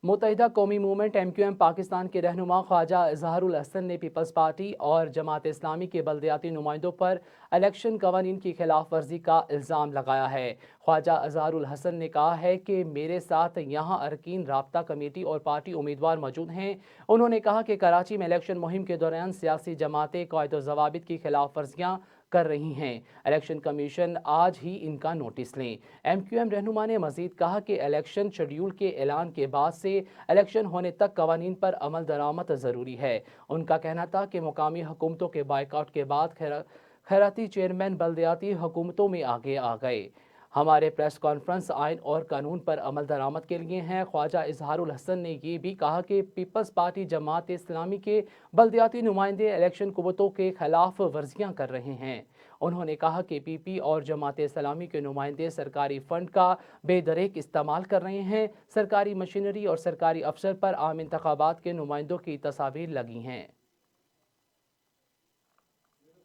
मुत्तहिदा कौमी movement MQM Pakistan के रहनुमा ख्वाजा इजहारुल हसन ने पीपल्स पार्टी और जमात इस्लामी के बल्दियाती नुमाइंदों पर इलेक्शन कवानीन की खिलाफ वर्जी का इल्ज़ाम लगाया है। ख्वाजा इजहारुल हसन ने कहा है कि मेरे साथ यहाँ अरकीन राब्ता कमेटी और पार्टी उम्मीदवार मौजूद हैं। उन्होंने कहा कि कराची में इलेक्शन मुहिम के दौरान सियासी जमातें कायदो ज़वाबित की खिलाफ वर्जियाँ कर रही हैं। इलेक्शन कमीशन आज ही इनका नोटिस लें। MQM रहनुमा ने मजीद कहा कि इलेक्शन शेड्यूल के ऐलान के बाद से इलेक्शन होने तक कवानीन पर अमल दरामद ज़रूरी है। उनका कहना था कि मुकामी हुकूमतों के बाइकआउट के बाद खैराती चेयरमैन बल्दियाती हुकूमतों में आगे आ गए। हमारे प्रेस कॉन्फ्रेंस आइन और कानून पर अमल दरामद के लिए हैं। ख्वाजा इजहारुल हसन ने ये भी कहा कि पीपल्स पार्टी जमात इस्लामी के बल्दियाती नुमाइंदे इलेक्शन कुव्वतों के खिलाफ वर्जियाँ कर रहे हैं। उन्होंने कहा कि PP और जमात इस्लामी के नुमाइंदे सरकारी फंड का बेदरेक इस्तेमाल कर रहे हैं। सरकारी मशीनरी और सरकारी अफसर पर आम इंतखाबात के नुमाइंदों की तस्वीर लगी हैं।